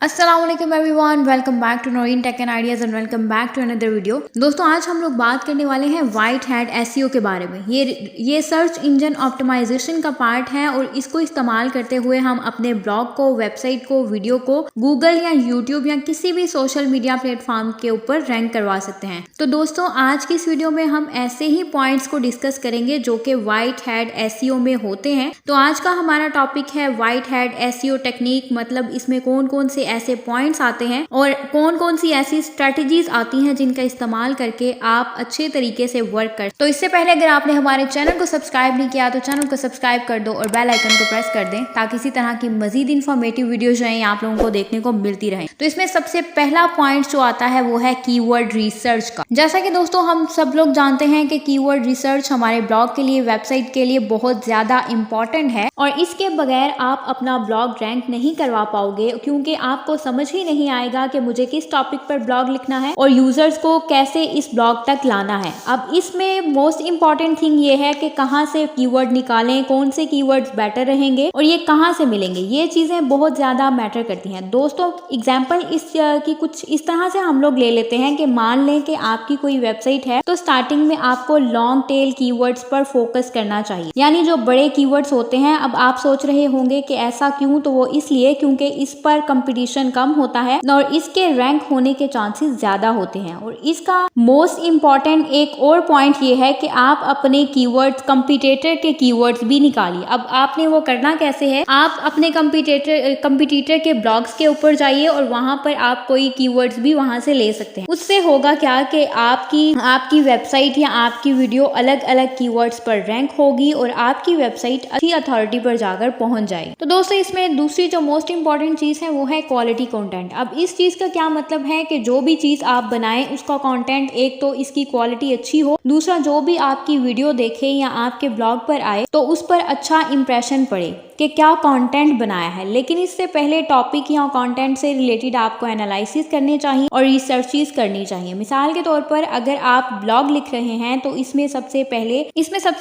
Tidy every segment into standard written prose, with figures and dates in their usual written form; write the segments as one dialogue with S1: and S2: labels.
S1: अस्सलाम वालेकुम everyone, welcome back to Naureen tech and ideas and welcome back to another video. दोस्तों आज हम लोग बात करने वाले हैं व्हाइट हैट एसईओ के बारे में। ये सर्च इंजन ऑप्टिमाइजेशन का पार्ट है और इसको इस्तेमाल करते हुए हम अपने ब्लॉग को, वेबसाइट को, वीडियो को गूगल या यूट्यूब या किसी भी सोशल मीडिया प्लेटफॉर्म के ऊपर रैंक करवा सकते हैं। तो दोस्तों आज की इस वीडियो में हम ऐसे ही पॉइंट्स को डिस्कस करेंगे जो कि व्हाइट हैट एसईओ में होते हैं। तो आज का हमारा टॉपिक है व्हाइट हैट एसईओ टेक्निक, मतलब इसमें कौन कौन से ऐसे पॉइंट्स आते हैं और कौन कौन सी ऐसी स्ट्रेटजीज आती हैं जिनका इस्तेमाल करके आप अच्छे तरीके से वर्क कर। तो इससे पहले अगर आपने हमारे चैनल को सब्सक्राइब नहीं किया तो चैनल को सब्सक्राइब कर दो और बेल आइकन को प्रेस कर दें ताकि इसी तरह की मजीद इन्फॉर्मेटिव वीडियो जो है आप लोगों को देखने को मिलती रहे। तो इसमें सबसे पहला पॉइंट जो आता है वो है कीवर्ड रिसर्च का। जैसा कि दोस्तों हम सब लोग जानते हैं कि कीवर्ड रिसर्च हमारे ब्लॉग के लिए, वेबसाइट के लिए बहुत ज्यादा इंपॉर्टेंट है और इसके बगैर आप अपना ब्लॉग रैंक नहीं करवा पाओगे, क्योंकि आपको समझ ही नहीं आएगा कि मुझे किस टॉपिक पर ब्लॉग लिखना है और यूजर्स को कैसे इस ब्लॉग तक लाना है। अब इसमें मोस्ट इंपॉर्टेंट थिंग ये है कि कहाँ से कीवर्ड निकालें, कौन से कीवर्ड्स बेटर रहेंगे और ये कहाँ से मिलेंगे। ये चीजें बहुत ज्यादा मैटर करती हैं। दोस्तों एग्जाम्पल की कुछ इस तरह से हम लोग ले लेते हैं कि मान लें कि आपकी कोई वेबसाइट है तो स्टार्टिंग में आपको लॉन्ग टेल कीवर्ड्स पर फोकस करना चाहिए, यानी जो बड़े कीवर्ड्स होते हैं। अब आप सोच रहे होंगे कि ऐसा क्यों, तो वो इसलिए क्योंकि इस पर कंपटीशन कम होता है और इसके रैंक होने के चांसेस ज्यादा होते हैं। और इसका मोस्ट इंपॉर्टेंट एक और पॉइंट ये है कि आप अपने कीवर्ड्स कंपटीटर के कीवर्ड्स भी निकालिए। अब आपने वो करना कैसे है, आप अपने कंपटीटर के ब्लॉग्स के ऊपर जाइए और वहां पर आप कोई कीवर्ड्स भी वहां से ले सकते हैं। उससे होगा क्या कि आपकी वेबसाइट या आपकी वीडियो अलग अलग कीवर्ड्स पर रैंक होगी और आपकी वेबसाइट अच्छी अथॉरिटी पर जाकर पहुंच जाएगी। तो दोस्तों इसमें दूसरी जो मोस्ट इंपॉर्टेंट चीज है वो है क्वालिटी कंटेंट। अब इस चीज का क्या मतलब है कि जो भी चीज आप बनाएं उसका कंटेंट, एक तो इसकी क्वालिटी अच्छी हो, दूसरा जो भी आपकी वीडियो देखे या आपके ब्लॉग पर आए तो उस पर अच्छा इंप्रेशन पड़े कि क्या कंटेंट बनाया है। लेकिन इससे पहले टॉपिक या कंटेंट से रिलेटेड आपको एनालिसिस करने चाहिए और रिसर्चेस करनी चाहिए। मिसाल के तौर पर अगर आप ब्लॉग लिख रहे हैं तो इसमें सबसे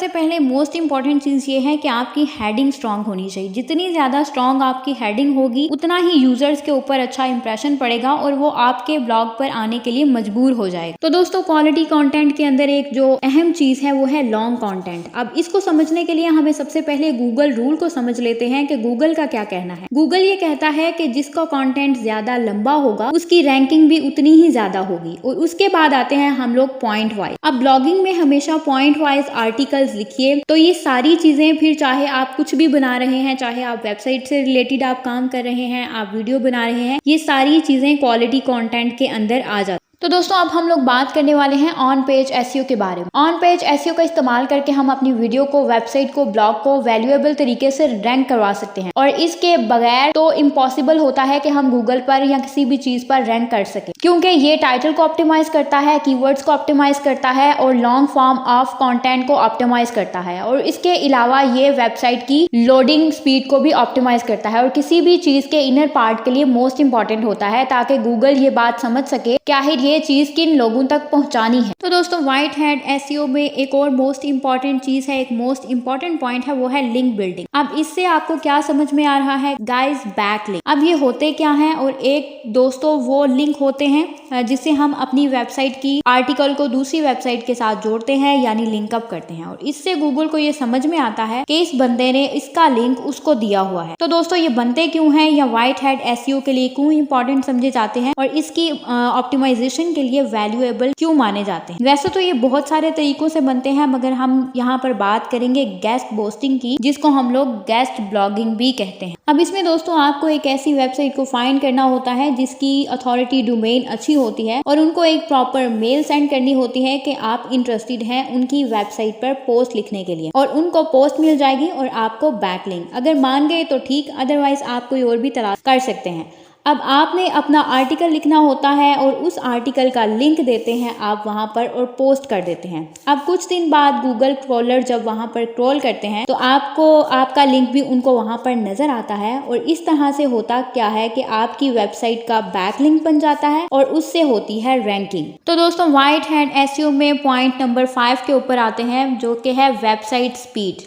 S1: पहले मोस्ट इंपॉर्टेंट चीज ये है कि आपकी हेडिंग स्ट्रांग होनी चाहिए। जितनी ज्यादा स्ट्रांग आपकी हेडिंग होगी उतना ही यूजर्स के ऊपर अच्छा इंप्रेशन पड़ेगा और वो आपके ब्लॉग पर आने के लिए मजबूर हो जाएगा। तो दोस्तों क्वालिटी कंटेंट के अंदर एक जो अहम चीज है वो है लॉन्ग कंटेंट। अब इसको समझने के लिए हमें सबसे पहले गूगल रूल को समझ लेते हैं कि गूगल का क्या कहना है। गूगल ये कहता है कि जिसका कंटेंट ज्यादा लंबा होगा उसकी रैंकिंग भी उतनी ही ज्यादा होगी। और उसके बाद आते हैं हम लोग पॉइंट वाइज। अब ब्लॉगिंग में हमेशा पॉइंट वाइज आर्टिकल्स लिखिए। तो ये सारी चीजें, फिर चाहे आप कुछ भी बना रहे हैं, चाहे आप वेबसाइट से रिलेटेड आप काम कर रहे हैं, आप वीडियो बना रहे हैं, ये सारी चीजें क्वालिटी कंटेंट के अंदर आ जाती। तो दोस्तों अब हम लोग बात करने वाले हैं ऑन पेज एसईओ के बारे में। ऑन पेज एसईओ का इस्तेमाल करके हम अपनी वीडियो को, वेबसाइट को, ब्लॉग को वैल्यूएबल तरीके से रैंक करवा सकते हैं और इसके बगैर तो इम्पॉसिबल होता है कि हम गूगल पर या किसी भी चीज पर रैंक कर सके, क्योंकि ये टाइटल को ऑप्टिमाइज करता है, कीवर्ड्स को ऑप्टिमाइज करता है और लॉन्ग फॉर्म ऑफ कंटेंट को ऑप्टिमाइज करता है। और इसके अलावा ये वेबसाइट की लोडिंग स्पीड को भी ऑप्टिमाइज करता है और किसी भी चीज के इनर पार्ट के लिए मोस्ट इंपॉर्टेंट होता है ताकि गूगल ये बात समझ सके क्या है ये चीज किन लोगों तक पहुंचानी है। तो दोस्तों व्हाइट हैट एसईओ में एक और मोस्ट इंपॉर्टेंट चीज है, एक मोस्ट इंपॉर्टेंट पॉइंट है, वो है लिंक बिल्डिंग। अब इससे आपको क्या समझ में आ रहा है गाइस, बैकलिंक। अब ये होते क्या हैं, और एक दोस्तों वो लिंक होते हैं जिससे हम अपनी वेबसाइट की आर्टिकल को दूसरी वेबसाइट के साथ जोड़ते हैं, यानी लिंकअप करते हैं। और इससे गूगल को ये समझ में आता है कि इस बंदे ने इसका लिंक उसको दिया हुआ है। तो दोस्तों ये बनते क्यों हैं या व्हाइट हैट एसईओ के लिए क्यों इंपॉर्टेंट समझे जाते हैं और इसकी ऑप्टिमाइजेशन के लिए वैल्यूएबल क्यों माने जाते हैं। वैसे तो ये बहुत सारे तरीकों से बनते हैं, मगर हम यहाँ पर बात करेंगे गेस्ट पोस्टिंग की, जिसको हम लोग गेस्ट ब्लॉगिंग भी कहते हैं। अब इसमें दोस्तों आपको एक ऐसी वेबसाइट को फाइंड करना होता है जिसकी अथॉरिटी डोमेन अच्छी होती है और उनको एक प्रॉपर मेल सेंड करनी होती है कि आप इंटरेस्टेड हैं उनकी वेबसाइट पर पोस्ट लिखने के लिए, और उनको पोस्ट मिल जाएगी और आपको बैकलिंक। अगर मान गए तो ठीक, अदरवाइज आप कोई और भी तलाश कर सकते हैं। अब आपने अपना आर्टिकल लिखना होता है और उस आर्टिकल का लिंक देते हैं आप वहां पर और पोस्ट कर देते हैं। अब कुछ दिन बाद गूगल क्रॉलर जब वहां पर क्रॉल करते हैं तो आपका लिंक भी उनको वहां पर नजर आता है और इस तरह से होता क्या है कि आपकी वेबसाइट का बैकलिंक बन जाता है और उससे होती है रैंकिंग। तो दोस्तों व्हाइट हैट एसईओ में पॉइंट नंबर 5 के ऊपर आते हैं, जो कि है वेबसाइट स्पीड।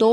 S1: 2